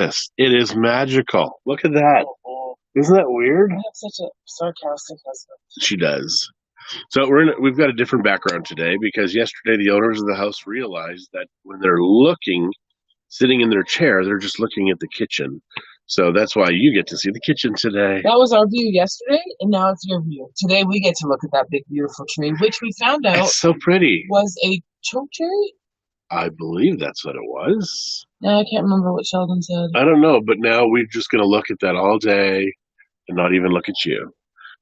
Yes, it is magical. Look at that. Isn't that weird? I have such a sarcastic husband. She does. So we've got a different background today because yesterday the owners of the house realized that when they're sitting in their chair, they're just looking at the kitchen. So that's why you get to see the kitchen today. That was our view yesterday, and now it's your view. Today we get to look at that big, beautiful tree, which we found out It's so pretty. was a choke cherry. I believe that's what it was. No, I can't remember what Sheldon said. I don't know, but now we're just going to look at that all day and not even look at you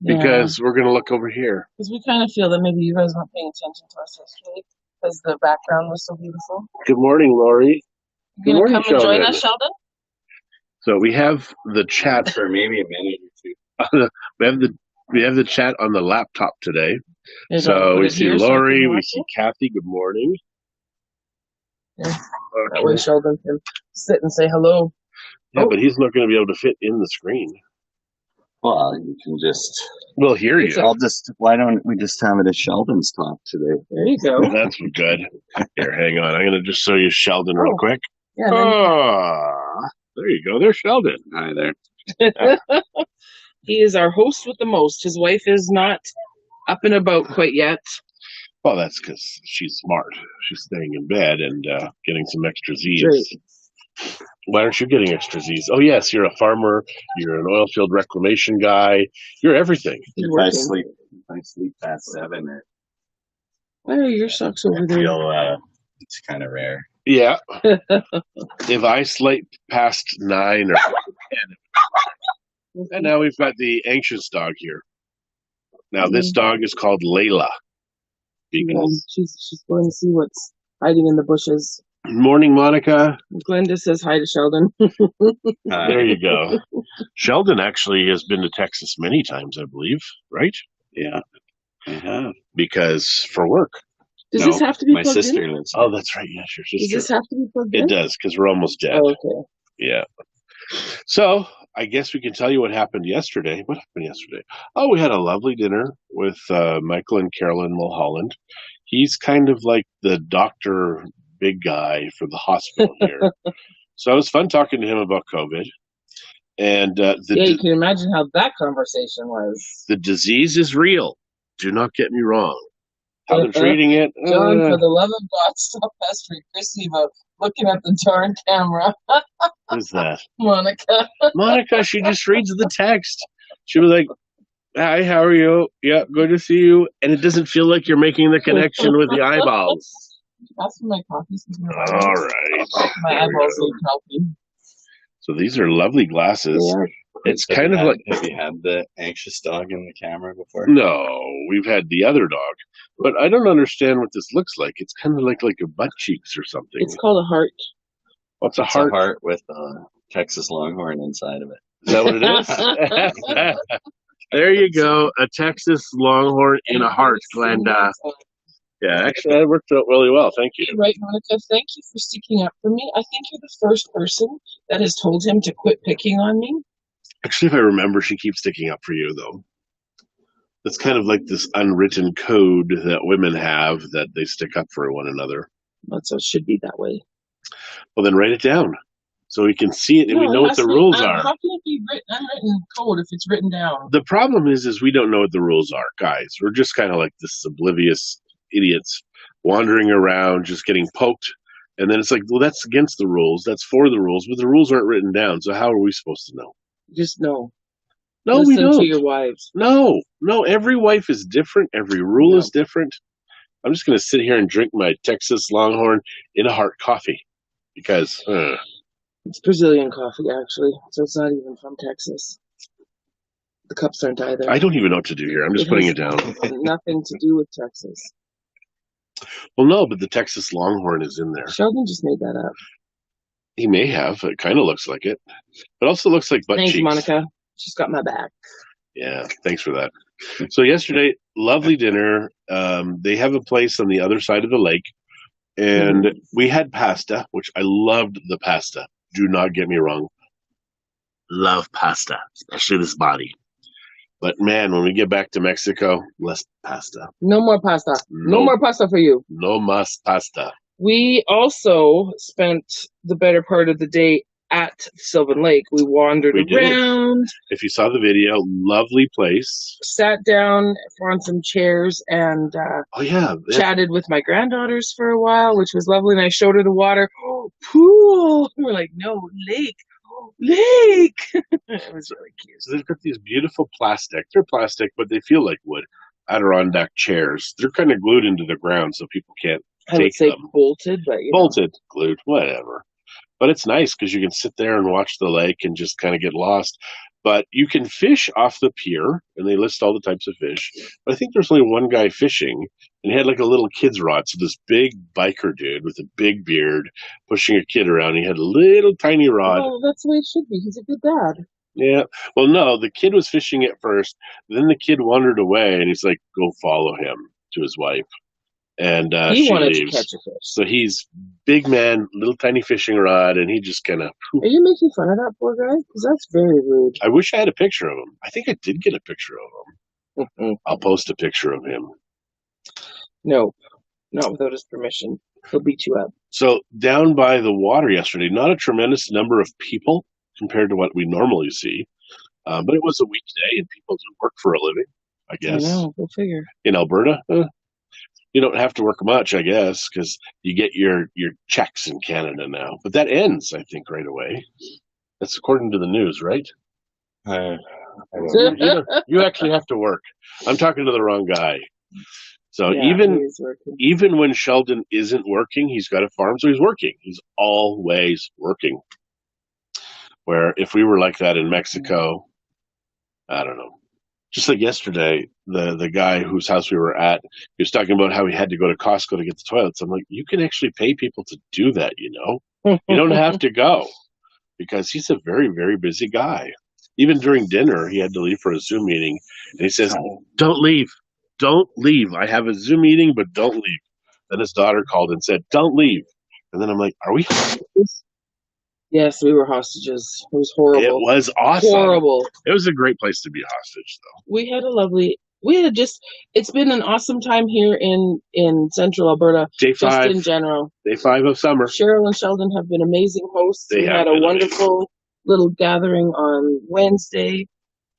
Yeah, because we're going to look over here. because we kind of feel that maybe you guys weren't paying attention to us yesterday because the background was so beautiful. Good morning, Lori. You Good gonna morning, come and join Sheldon. us, Sheldon? So we have the chat. For maybe a minute or two. we have the chat on the laptop today. Maybe I'll So put we it see here so you Lori, can we watch see it. Kathy. Good morning. Yeah. That way Sheldon can sit and say hello. Yeah, but he's not going to be able to fit in the screen. Well, you can just. We'll hear you. Why don't we just have it as Sheldon's talk today? There you go. That's good. Here, hang on. I'm going to just show you Sheldon real quick. Yeah. There you go. There's Sheldon. Hi there. He is our host with the most. His wife is not up and about quite yet. Well, that's because she's smart. She's staying in bed and getting some extra Z's. Right. Why aren't you getting extra Z's? Oh, yes, you're a farmer. You're an oil field reclamation guy. You're everything. If I sleep past 7, Why are your socks over I there? feel it's kind of rare. Yeah. If I sleep past 9 or 10. And now we've got the anxious dog here. Now, this dog is called Layla. Because She's going to see what's hiding in the bushes. Morning, Monica. Glenda says hi to Sheldon. There you go. Sheldon actually has been to Texas many times, I believe, right? Yeah, I have. Because for work. Does this have to be my plugged sister in? lives. Oh, that's right. Yes, your sister. Does this have to be plugged in? It does, because we're almost dead. Oh, okay. Yeah. So I guess we can tell you what happened yesterday. What happened yesterday? Oh, we had a lovely dinner with Michael and Carolyn Mulholland. He's kind of like the doctor big guy for the hospital here. So it was fun talking to him about COVID. And you can imagine how that conversation was. The disease is real. Do not get me wrong. How they're treating it. John, for the love of God, stop pestering Christie about looking at the darn camera. Who's that? Monica. Monica, she just reads the text. She was like, hi, how are you? Yeah, good to see you. And it doesn't feel like you're making the connection with the eyeballs. Pass me my coffee. All right. My eyeballs look healthy. So these are lovely glasses. Yeah. It's kind of like... Have you had the anxious dog in the camera before? No, we've had the other dog. But I don't understand what this looks like. It's kind of like a butt cheeks or something. It's called a heart. What's a heart? A heart with a Texas Longhorn inside of it. Is that what it is? There you go. A Texas Longhorn in a heart, Glenda. Yeah, actually, that worked out really well. Thank you. Right, Monica. Thank you for sticking up for me. I think you're the first person that has told him to quit picking on me. Actually, if I remember, she keeps sticking up for you, though. It's kind of like this unwritten code that women have that they stick up for one another. So it should be that way. Well, then write it down so we can see it and we know what the rules are. How can it be unwritten code if it's written down? The problem is we don't know what the rules are, guys. We're just kind of like this oblivious idiots wandering around, just getting poked. And then it's like, well, that's against the rules. That's for the rules, but the rules aren't written down. So how are we supposed to know? Just know. No, Listen we don't. to your wives. No. Every wife is different. Every rule is different. I'm just going to sit here and drink my Texas Longhorn in a heart coffee because it's Brazilian coffee, actually. So it's not even from Texas. The cups aren't either. I don't even know what to do here. I'm just putting it down. Nothing to do with Texas. Well, no, but the Texas Longhorn is in there. Sheldon just made that up. He may have. It kind of looks like it. It also looks like butt cheeks. Thanks, Monica. She's got my back. Yeah, thanks for that. So yesterday, lovely dinner. They have a place on the other side of the lake. And we had pasta, which I loved the pasta. Do not get me wrong. Love pasta, especially this body. But man, when we get back to Mexico, less pasta. No more pasta. No more pasta for you. No más pasta. We also spent the better part of the day at Sylvan Lake. We wandered We did. around, If you saw the video, lovely place. sat down on some chairs, and Oh yeah, chatted with my granddaughters for a while, which was lovely. And I showed her the water. Oh, pool. And we're like, no, lake. Oh, lake. It was really cute. So they've got these beautiful plastic. They're plastic, but they feel like wood. Adirondack chairs. They're kind of glued into the ground, so people can't I would take say them. bolted, but Bolted, glued, whatever. But it's nice because you can sit there and watch the lake and just kind of get lost. But you can fish off the pier, and they list all the types of fish. But I think there's only one guy fishing, and he had like a little kid's rod. So this big biker dude with a big beard pushing a kid around. He had a little tiny rod. Well, that's the way it should be. He's a good dad. Yeah. Well, no, the kid was fishing it first. Then the kid wandered away, and he's like, "Go follow him," to his wife. And He she wanted leaves. to catch a fish. So he's big man, little tiny fishing rod, and he just kind of. Are you making fun of that poor guy? Because that's very rude. I wish I had a picture of him. I think I did get a picture of him. I'll post a picture of him. No, not without his permission. He'll beat you up. So down by the water yesterday, not a tremendous number of people compared to what we normally see, but it was a weekday and people do work for a living, I guess. I know, go figure. In Alberta, you don't have to work much, I guess, because you get your checks in Canada now. But that ends, I think, right away. That's according to the news, right? You actually have to work. I'm talking to the wrong guy. So Yeah, even when Sheldon isn't working, he's got a farm, so he's working. He's always working. Where if we were like that in Mexico, I don't know. Just like yesterday, the guy whose house we were at, he was talking about how he had to go to Costco to get the toilets. I'm like, you can actually pay people to do that, you know? You don't have to go. Because he's a very, very busy guy. Even during dinner, he had to leave for a Zoom meeting. And he says, don't leave. Don't leave. I have a Zoom meeting, but don't leave. Then his daughter called and said, don't leave. And then I'm like, are we hostages? Yes, we were hostages. It was horrible. It was awesome. Horrible. It was a great place to be hostage, though. It's been an awesome time here in central Alberta. Day 5. Just in general. Day 5 of summer. Cheryl and Sheldon have been amazing hosts. We had a wonderful little gathering on Wednesday.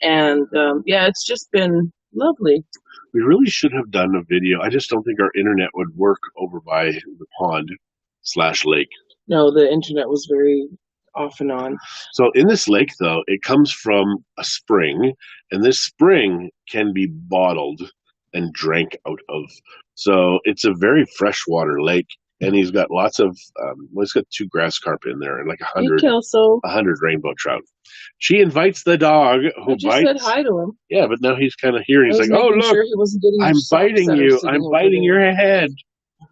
And it's just been lovely. We really should have done a video. I just don't think our internet would work over by the pond/lake. No, the internet was very off and on. So in this lake, though, it comes from a spring, and this spring can be bottled and drank out of. So it's a very freshwater lake, and he's got lots of, he's got 2 grass carp in there and like 100 rainbow trout. She invites the dog who bites. Said hi to him. Yeah, but now he's kind of here. He's like, "Oh, look, sure he wasn't getting I'm biting you. I'm biting your head."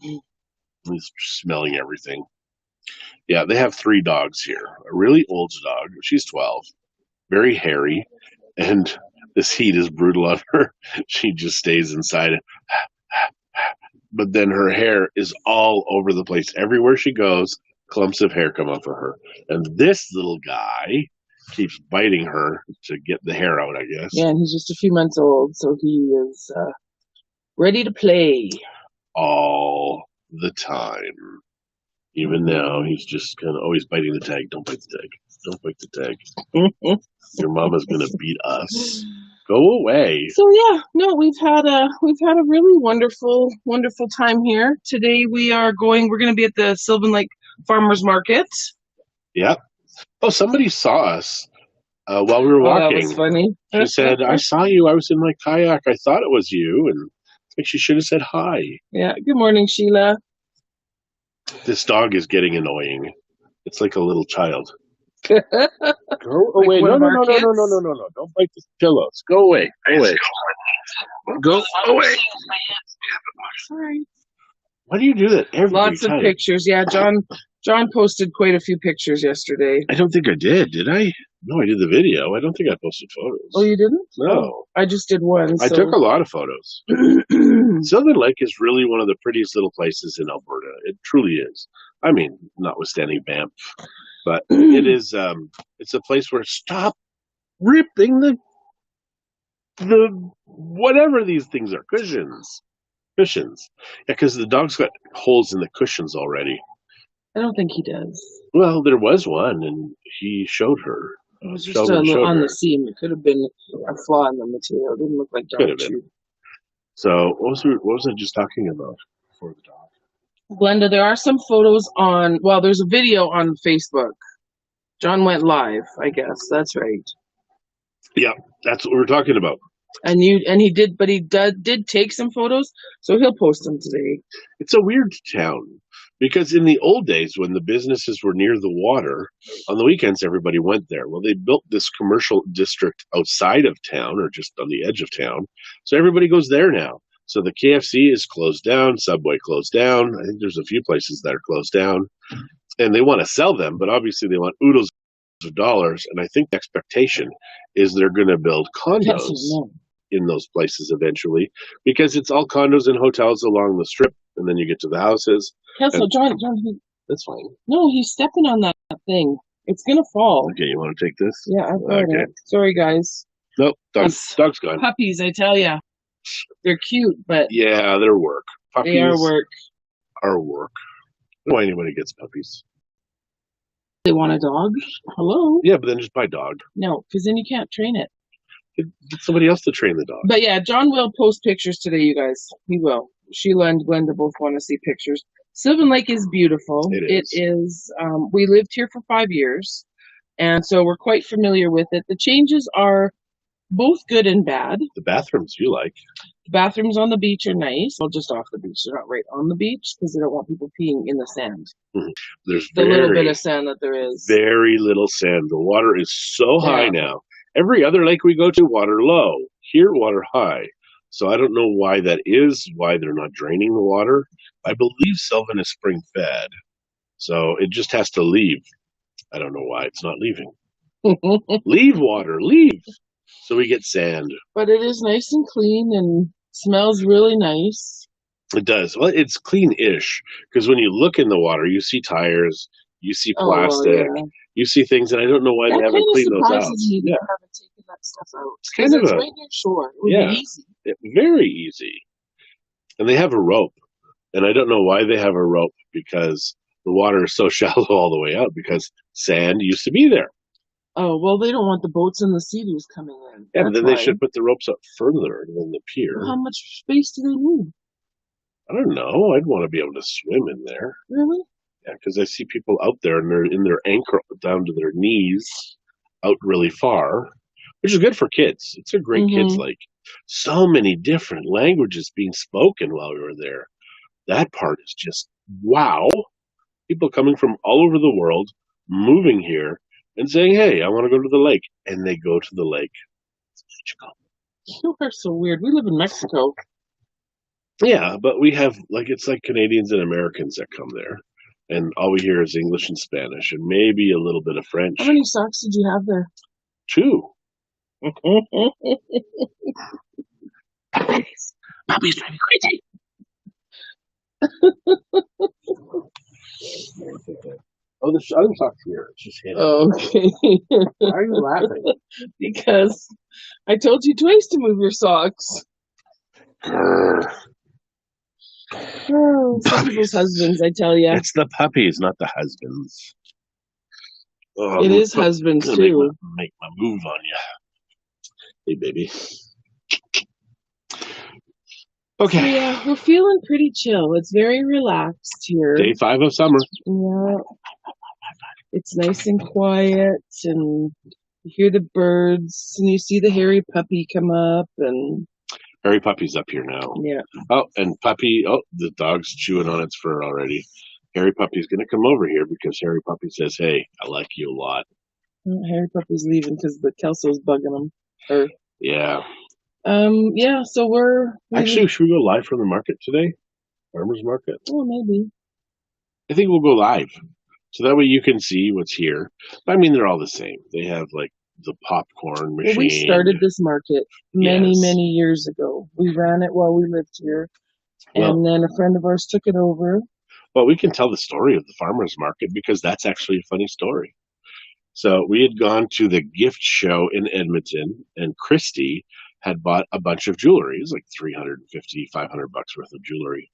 He's smelling everything. Yeah, they have 3 dogs here. A really old dog. She's 12. Very hairy. And this heat is brutal on her. She just stays inside. But then her hair is all over the place. Everywhere she goes, clumps of hair come off of her. And this little guy keeps biting her to get the hair out, I guess. Yeah, and he's just a few months old, so he is ready to play. All the time. Even now, he's just kind of always biting the tag. Don't bite the tag. Don't bite the tag. Your mama's gonna beat us. Go away. So we've had a really wonderful time here. Today we're going to be at the Sylvan Lake Farmers Market. Yep. Oh, somebody saw us while we were walking. That was funny. She said, "I saw you. I was in my kayak. I thought it was you." And I think she should have said hi. Yeah. Good morning, Sheila. This dog is getting annoying. It's like a little child. Go away. No. Don't bite the pillows. Go away. Go away. Sorry. Why do you do that every Lots time? of pictures. Yeah, John posted quite a few pictures yesterday. I don't think I did I? No, I did the video. I don't think I posted photos. Oh, you didn't? No. I just did one. I took a lot of photos. Sylvan Lake is really one of the prettiest little places in Alberta. It truly is. I mean, notwithstanding Banff. But it is, it's a place where stop ripping the whatever these things are, cushions. Yeah, because the dog's got holes in the cushions already. I don't think he does. Well, there was one, and he showed her. It was just Sheldon showed on her. the seam. It could have been a flaw in the material. It didn't look like Could dog have been. chew. So what was I just talking about for the dog? Glenda, there are some photos on. Well, there's a video on Facebook. John went live. I guess that's right. Yeah, that's what we're talking about. And he did take some photos, so he'll post them today. It's a weird town because in the old days when the businesses were near the water, on the weekends everybody went there. Well, they built this commercial district outside of town or just on the edge of town, so everybody goes there now. So the KFC is closed down, Subway closed down. I think there's a few places that are closed down, and they want to sell them, but obviously they want oodles of dollars. And I think the expectation is they're going to build condos in those places eventually, because it's all condos and hotels along the strip, and then you get to the houses. So John, That's fine. No, he's stepping on that thing. It's gonna fall. Okay, you want to take this? Yeah, I've got it. Sorry, guys. Nope, dog's gone. Puppies, I tell ya, they're cute, but yeah, they're work. Puppies they are work. Are work. I don't know why anybody gets puppies. They want a dog? Hello? Yeah, but then just buy dog. No, because then you can't train it. Get somebody else to train the dog. But yeah, John will post pictures today, you guys. He will. Sheila and Glenda both want to see pictures. Sylvan Lake is beautiful. It is. We lived here for 5 years, and so we're quite familiar with it. The changes are both good and bad. The bathrooms you like. The bathrooms on the beach are nice. Well, just off the beach. They're not right on the beach because they don't want people peeing in the sand. Mm-hmm. There's the little bit of sand that there is. Very little sand. The water is so high now. Every other lake we go to, water low. Here, water high. So I don't know why that is, why they're not draining the water. I believe Sylvan is spring fed. So it just has to leave. I don't know why it's not leaving. Leave water, leave. So we get sand. But it is nice and clean and smells really nice. It does. Well, it's clean-ish because when you look in the water, you see tires, you see plastic, you see things, and I don't know why they haven't cleaned those out. Me that haven't taken that stuff out. It's kind of right near shore. It would be easy. Very easy. And they have a rope, and I don't know why they have a rope because the water is so shallow all the way out because sand used to be there. Oh, well, they don't want the boats and the sea-doos coming in. Yeah, but then they should put the ropes up further than the pier. Well, how much space do they need? I don't know. I'd want to be able to swim in there. Really? Yeah, because I see people out there and they're in their ankle down to their knees, out really far, which is good for kids. It's a great kids lake. So many different languages being spoken while we were there. That part is just wow. People coming from all over the world, moving here and saying, "Hey, I want to go to the lake," and they go to the lake. It's magical. You are so weird. We live in Mexico. Yeah, but we have it's like Canadians and Americans that come there, and all we hear is English and Spanish, and maybe a little bit of French. How many socks did you have there? 2. Puppies drive me crazy. Oh, there's other socks here. It's just hidden. Okay. Why are you laughing? Because I told you twice to move your socks. Oh, some people's husbands, I tell you. It's the puppies, not the husbands. Oh, it is husbands, too. Make my move on you. Hey, baby. Okay. So, yeah, we're feeling pretty chill. It's very relaxed here. Day 5 of summer. Yeah. It's nice and quiet, and you hear the birds, and you see the hairy puppy come up, and... Hairy Puppy's up here now. Yeah. Oh, and Puppy, the dog's chewing on its fur already. Hairy Puppy's going to come over here because Hairy Puppy says, "Hey, I like you a lot." Hairy Puppy's leaving because the Kelso's bugging him. Yeah. Yeah, so we're... Actually, should we go live from the market today? Farmer's market? Oh, maybe. I think we'll go live. So that way you can see what's here. I mean, they're all the same. They have, the popcorn machine. Well, we started this market many years ago. We ran it while we lived here, and then a friend of ours took it over. Well, we can tell the story of the farmer's market because that's actually a funny story. So we had gone to the gift show in Edmonton, and Christie had bought a bunch of jewelry. It was like $350, $500 worth of jewelry.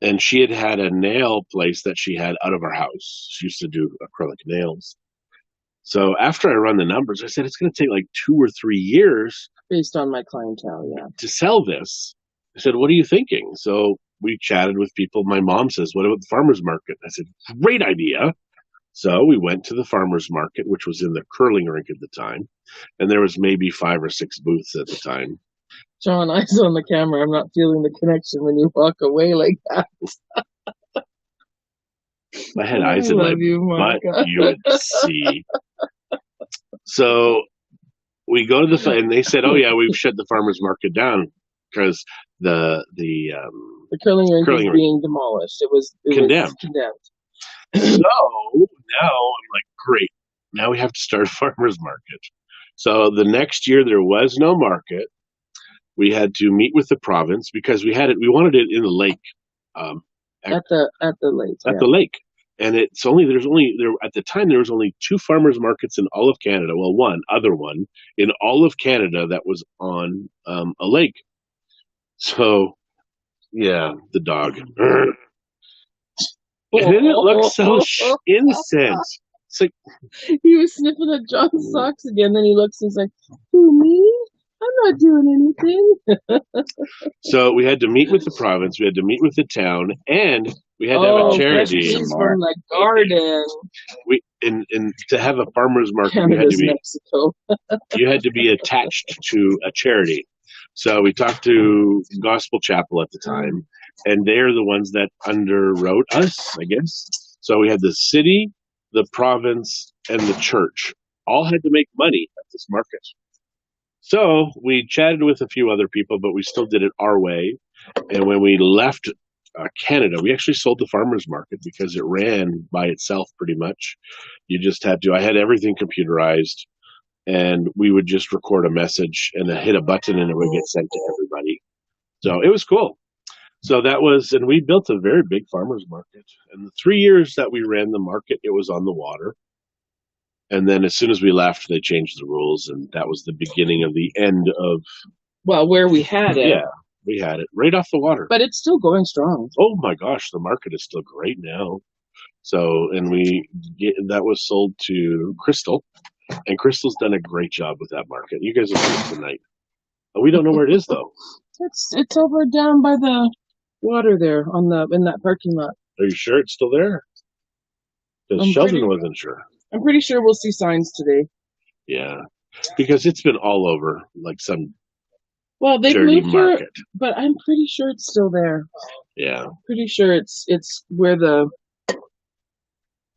And she had a nail place that she had out of our house. She used to do acrylic nails. So after I run the numbers, I said, it's going to take like 2 or 3 years based on my clientele, yeah, to sell this. I said, what are you thinking? So we chatted with people. My mom says, what about the farmer's market? I said, great idea. So we went to the farmer's market, which was in the curling rink at the time. And there was maybe 5 or 6 booths at the time. John, eyes on the camera. I'm not feeling the connection when you walk away like that. I had eyes in my butt, you would see. So we go to and they said, oh yeah, we've shut the farmer's market down because the curling rink is being demolished. It was condemned. So now I'm like, great. Now we have to start a farmer's market. So the next year there was no market. We had to meet with the province because we wanted it in the lake. At the lake. At the lake. And at the time there was only 2 farmers markets in all of Canada. Well, one in all of Canada that was on a lake. So yeah, the dog. And then it looks so incense. It's like he was sniffing at John's socks again. Then he looks and he's like, "Who, me? I'm not doing anything." So we had to meet with the province, we had to meet with the town, and we had to have a charity. From the garden. And to have a farmer's market, Mexico. You had to be attached to a charity. So we talked to Gospel Chapel at the time, and they're the ones that underwrote us, I guess. So we had the city, the province, and the church all had to make money at this market. So we chatted with a few other people, but we still did it our way. And when we left Canada, we actually sold the farmer's market because it ran by itself pretty much. You just had to, I had everything computerized, and we would just record a message and then hit a button and it would get sent to everybody. So it was cool. So and we built a very big farmer's market. And the 3 years that we ran the market, it was on the water. And then as soon as we left, they changed the rules, and that was the beginning of the end of... Well, where we had it. Yeah, we had it right off the water. But it's still going strong. Oh my gosh, the market is still great now. So, and that was sold to Crystal, and Crystal's done a great job with that market. You guys will see it tonight. We don't know where it is, though. It's over down by the water there in that parking lot. Are you sure it's still there? Because Sheldon wasn't sure. I'm pretty sure we'll see signs today. Yeah, because it's been all over, like some they dirty moved market. Here, but I'm pretty sure it's still there. Yeah, pretty sure it's where the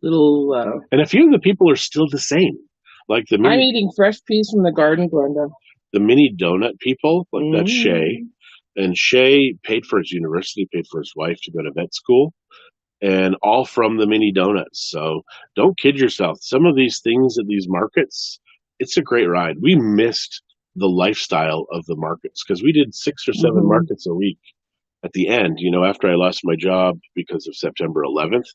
little. And a few of the people are still the same. Like I'm eating fresh peas from the garden, Glenda. The mini donut people, like that's Shay, and Shay paid for his university, paid for his wife to go to vet school. And all from the mini donuts. So don't kid yourself. Some of these things at these markets, it's a great ride. We missed the lifestyle of the markets because we did 6 or 7 markets a week at the end, after I lost my job because of September 11th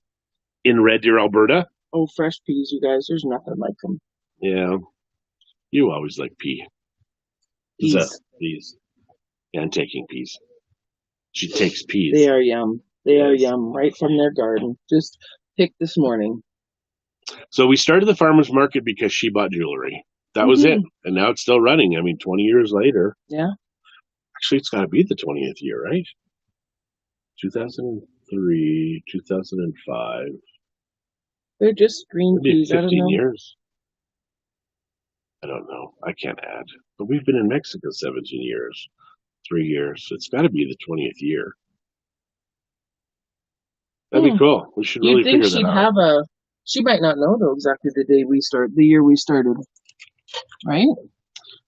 in Red Deer, Alberta. Oh, fresh peas, you guys. There's nothing like them. Yeah. You always like pea. Peas. Peas. Yeah, I'm taking peas. She takes peas. They are yum. They are yum, right from their garden. Just picked this morning. So we started the farmer's market because she bought jewelry. That was it. And now it's still running. 20 years later. Yeah. Actually, it's got to be the 20th year, right? 2003, 2005. They're just green peas. 15 years. I don't know. I can't add. But we've been in Mexico 17 years. 3 years. It's got to be the 20th year. That'd be cool. We should really figure that out. She might not know though exactly the year we started, right?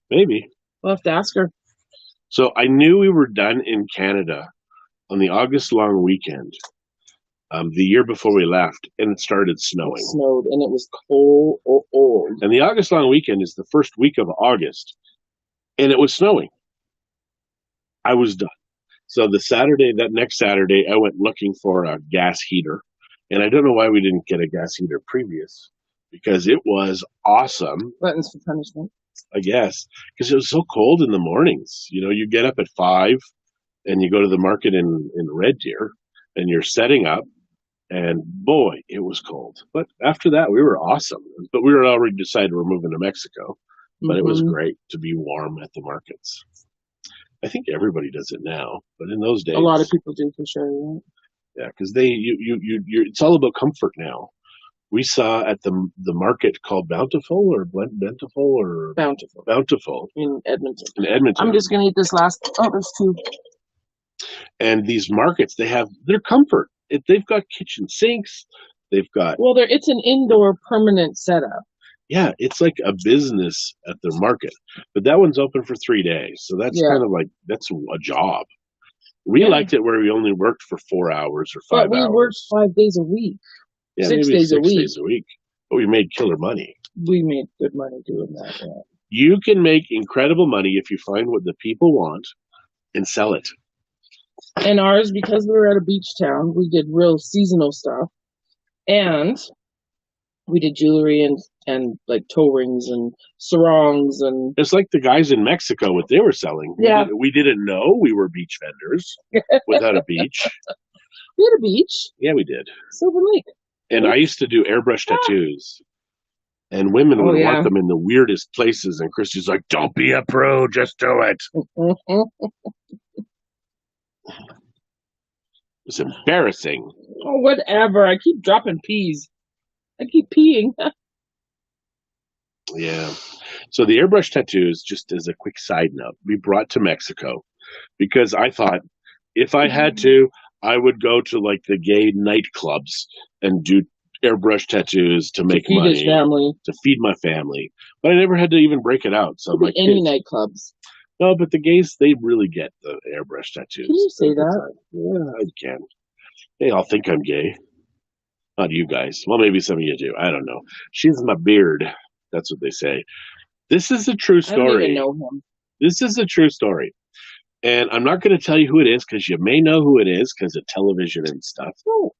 Maybe. We'll have to ask her. So I knew we were done in Canada on the August long weekend, the year before we left, and it started snowing. It snowed, and it was cold. And the August long weekend is the first week of August, and it was snowing. I was done. So that next Saturday, I went looking for a gas heater. And I don't know why we didn't get a gas heater previous, because it was awesome. Buttons for punishment. I guess, because it was so cold in the mornings. You get up at 5 and you go to the market in Red Deer, and you're setting up. And boy, it was cold. But after that, we were awesome. But we were already decided we're moving to Mexico. But it was great to be warm at the markets. I think everybody does it now, but in those days, a lot of people do for sure. Right? Yeah, because it's all about comfort now. We saw at the market called Bountiful in Edmonton. In Edmonton, I'm just gonna eat this last. Oh, there's two. And these markets, they have their comfort. They've got kitchen sinks. They've got it's an indoor permanent setup. Yeah, it's like a business at their market, but that one's open for 3 days, so that's kind of like that's a job. We liked it where we only worked for 4 hours or 5 hours. But we worked 5 days a week. Yeah, 6 maybe days 6 a week. days a week. But we made killer money. We made good money doing that. Yeah. You can make incredible money if you find what the people want and sell it. And ours, because we were at a beach town, we did real seasonal stuff. And we did jewelry and like toe rings and sarongs and it's like the guys in Mexico what they were selling. Yeah, we didn't know we were beach vendors without a beach. We had a beach. Yeah, we did. Silver Lake. And I used to do airbrush tattoos, and women would want them in the weirdest places. And Christie's like, "Don't be a pro, just do it." It's embarrassing. Oh, whatever. I keep dropping peas. I keep peeing. Yeah. So the airbrush tattoos, just as a quick side note, we brought to Mexico because I thought if I had to, I would go to like the gay nightclubs and do airbrush tattoos to make feed money, his family. To feed my family. But I never had to even break it out. So like any nightclubs. No, but the gays, they really get the airbrush tattoos. Can you say that? Yeah, I can. They all think I'm gay. Not you guys. Well, maybe some of you do. I don't know. She's my beard. That's what they say. This is a true story. I don't even know him. This is a true story. And I'm not going to tell you who it is because you may know who it is because of television and stuff. Oh.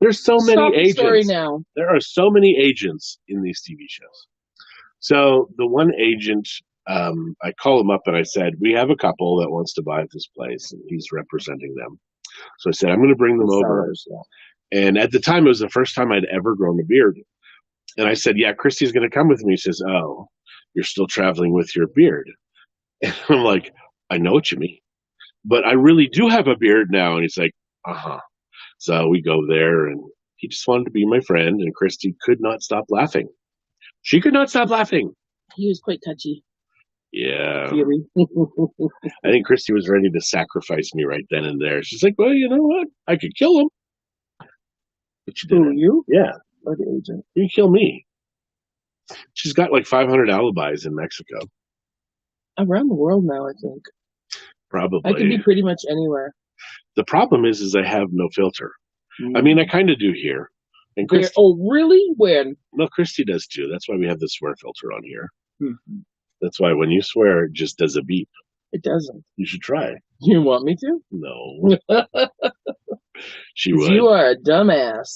There's so many agents. Story now. There are so many agents in these TV shows. So the one agent, I call him up and I said, we have a couple that wants to buy this place, and he's representing them. So I said, I'm going to bring them over. And at the time, it was the first time I'd ever grown a beard. And I said, yeah, Christie's going to come with me. He says, oh, you're still traveling with your beard. And I'm like, I know what you mean. But I really do have a beard now. And he's like, uh-huh. So we go there, and he just wanted to be my friend. And Christie could not stop laughing. She could not stop laughing. He was quite touchy. Yeah. I think Christie was ready to sacrifice me right then and there. She's like, well, you know what? I could kill him. But you didn't. Who, you? Yeah. Or the agent? You can kill me. She's got like 500 alibis in Mexico. Around the world now, I think. Probably. I can be pretty much anywhere. The problem is I have no filter. I mean, I kind of do here. And Christie, really? When? No, Christie does too. That's why we have the swear filter on here. Mm-hmm. That's why when you swear, it just does a beep. It doesn't. You should try. You want me to? No. She would. You are a dumbass.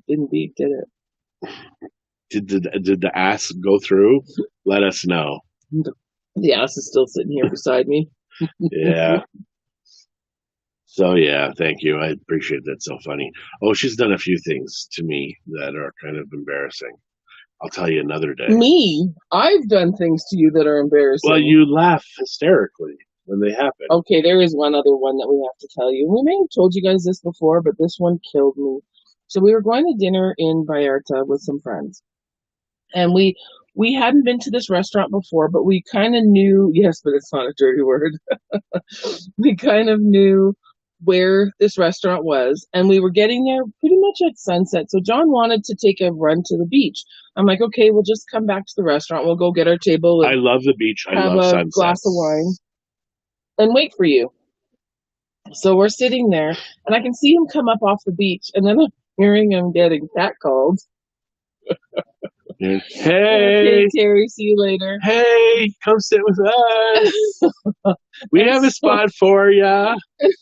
Didn't beep, did it? Did the ass go through? Let us know. The ass is still sitting here beside me. Yeah. So, yeah, thank you. I appreciate that. So funny. Oh, she's done a few things to me that are kind of embarrassing. I'll tell you another day. Me? I've done things to you that are embarrassing. Well, you laugh hysterically when they happen. Okay, there is one other one that we have to tell you. We may have told you guys this before, but this one killed me. So we were going to dinner in Vallarta with some friends. And we hadn't been to this restaurant before, but we kind of knew, yes, but it's not a dirty word. We kind of knew where this restaurant was, and we were getting there pretty much at sunset. So John wanted to take a run to the beach. I'm like, okay, we'll just come back to the restaurant. We'll go get our table. I love the beach. I love sunsets. Have a glass of wine and wait for you. So we're sitting there, and I can see him come up off the beach, and then I'm hearing him getting catcalled. Hey, okay, Terry, see you later. Hey, come sit with us. We have a spot for ya.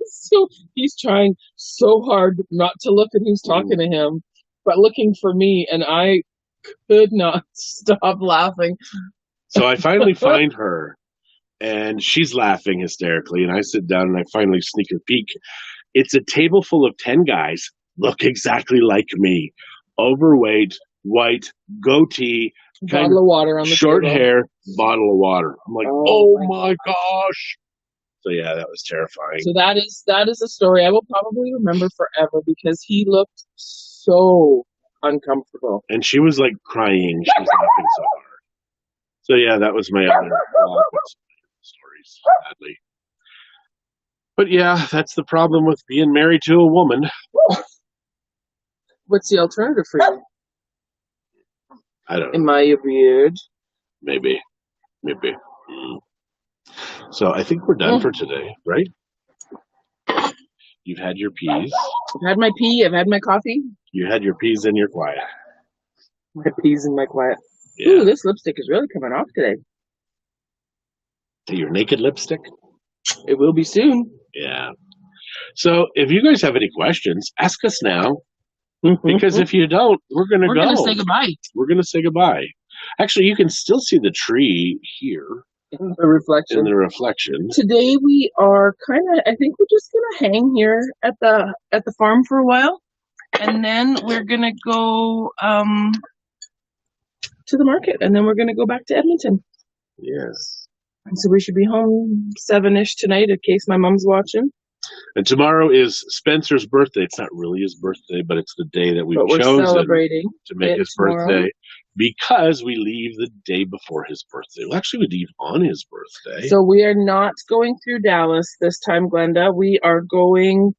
So he's trying so hard not to look at who's talking to him, but looking for me, and I could not stop laughing. So I finally find her, and she's laughing hysterically, and I sit down and I finally sneak a peek, It's a table full of 10 guys, look exactly like me. Overweight, white, goatee, Bottle of water on the short table. hair, bottle of water. I'm like, oh my gosh. So yeah, that was terrifying. So that is a story I will probably remember forever because he looked so uncomfortable. And she was like crying. She was laughing so hard. So yeah, that was my other stories, sadly. But yeah, that's the problem with being married to a woman. What's the alternative for you? I don't know. Am I weird? Maybe. So I think we're done for today, right? You've had your peas. I've had my pee. I've had my coffee. You had your peas and you're quiet. My peas and my quiet. Yeah. Ooh, this lipstick is really coming off today. Your naked lipstick? It will be soon. Yeah. So if you guys have any questions, ask us now. Because if you don't, we're going to go. We're going to say goodbye. We're going to say goodbye. Actually, you can still see the tree here. In the reflection. Today we are I think we're just going to hang here at the farm for a while. And then we're going to go to the market. And then we're going to go back to Edmonton. Yes. And so we should be home 7-ish tonight in case my mom's watching. And tomorrow is Spencer's birthday. It's not really his birthday, but it's the day that we've chosen celebrating to make his birthday because we leave the day before his birthday. Well, actually, we leave on his birthday. So we are not going through Dallas this time, Glenda. We are going,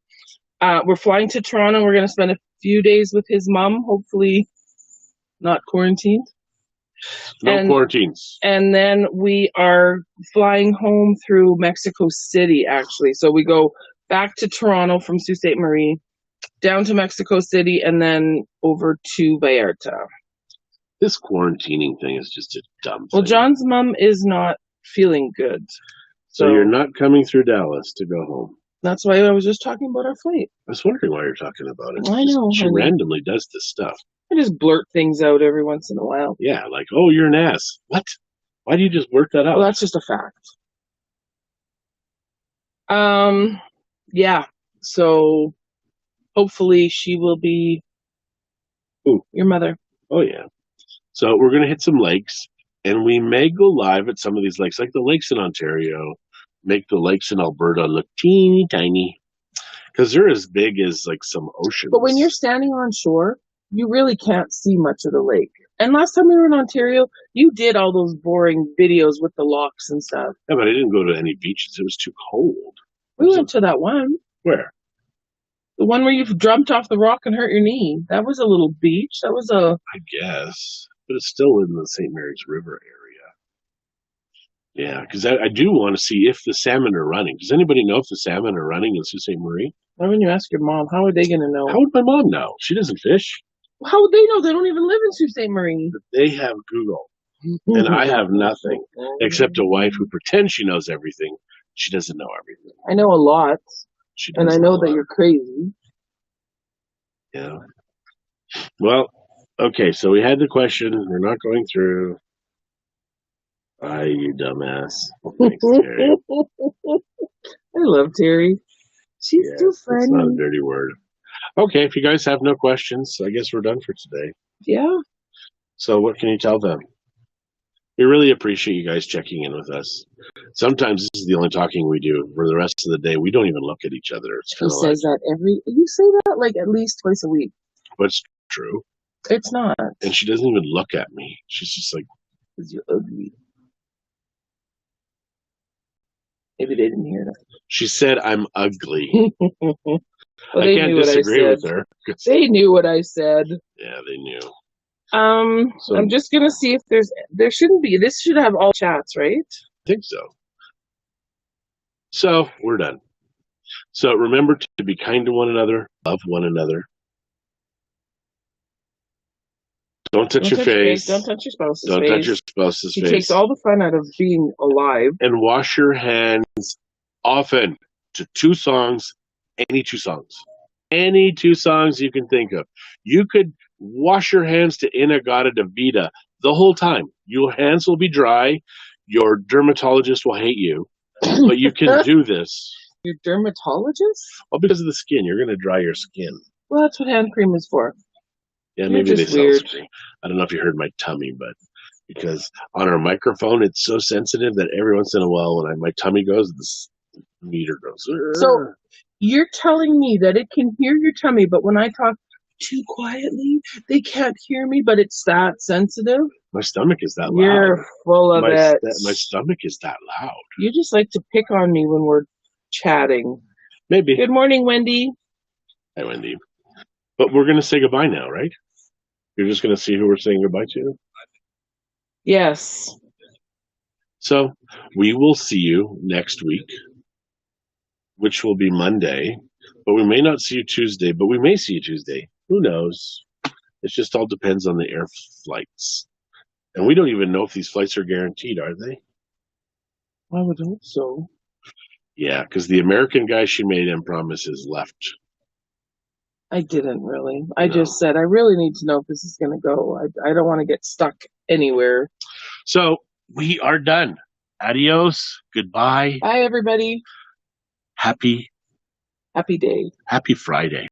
we're flying to Toronto. We're going to spend a few days with his mom, hopefully not quarantined. No quarantines. And then we are flying home through Mexico City, actually. So we go back to Toronto from Sault Ste. Marie, down to Mexico City, and then over to Vallarta. This quarantining thing is just a dumb thing. Well, John's mom is not feeling good. So you're not coming through Dallas to go home. That's why I was just talking about our flight. I was wondering why you're talking about it. I know. She randomly does this stuff. I just blurt things out every once in a while. Yeah, like, oh, you're an ass. What? Why do you just blurt that out? Well, that's just a fact. Yeah. So hopefully she will be your mother. Oh, yeah. So we're going to hit some lakes, and we may go live at some of these lakes, like the lakes in Ontario, make the lakes in Alberta look teeny tiny, because they're as big as like some oceans. But when you're standing on shore, you really can't see much of the lake. And last time we were in Ontario, you did all those boring videos with the locks and stuff. Yeah, but I didn't go to any beaches. It was too cold. We went to that one. Where? The one where you jumped off the rock and hurt your knee. That was a little beach. That was a... I guess. But it's still in the St. Mary's River area. Yeah, because I do want to see if the salmon are running. Does anybody know if the salmon are running in Sault Ste. Marie? Why wouldn't you ask your mom? How are they going to know? How would my mom know? She doesn't fish. How would they know? They don't even live in Sault Ste. Marie. But they have Google. And I have nothing except a wife who pretends she knows everything. She doesn't know everything. I know a lot. And I know that you're crazy. Yeah. Well, okay, so we had the question. We're not going through. You dumbass. Thanks, Terry. I love Terry. She's too funny. It's not a dirty word. Okay, if you guys have no questions, I guess we're done for today. Yeah. So what can you tell them? We really appreciate you guys checking in with us. Sometimes this is the only talking we do. For the rest of the day, we don't even look at each other. It's he says that you say that like at least twice a week. But it's true. It's not. And she doesn't even look at me. She's just like, because you're ugly. Maybe they didn't hear that. She said I'm ugly. Well, I can't disagree with her. They knew what I said. Yeah, they knew. So, I'm just gonna see if there shouldn't be. This should have all chats, right? I think so. So we're done. So remember to be kind to one another, love one another. Don't touch your face. Don't touch your spouse's face. Don't touch your spouse's face. He takes all the fun out of being alive. And wash your hands often to 2 songs, any 2 songs. Any 2 songs you can think of. You could wash your hands to Inagata Davida the whole time. Your hands will be dry. Your dermatologist will hate you. But you can do this. Your dermatologist? Well, because of the skin. You're going to dry your skin. Well, that's what hand cream is for. Yeah, You're maybe they just sell weird. something. I don't know if you heard my tummy, but because on our microphone, it's so sensitive that every once in a while when my tummy goes, this meter goes. So you're telling me that it can hear your tummy, but when I talk too quietly, they can't hear me, but it's that sensitive? My stomach is that loud. You're full of it. My stomach is that loud. You just like to pick on me when we're chatting. Maybe. Good morning, Wendy. Hi, Wendy. But we're going to say goodbye now, right? You're just going to see who we're saying goodbye to? Yes. So we will see you next week, which will be Monday. But we may not see you Tuesday, but we may see you Tuesday. Who knows? It just all depends on the air flights. And we don't even know if these flights are guaranteed, are they? I would hope so. Yeah, because the American guy she made him promises left. I didn't really. I just said, I really need to know if this is going to go. I don't want to get stuck anywhere. So we are done. Adios. Goodbye. Bye, everybody. Happy day. Happy Friday.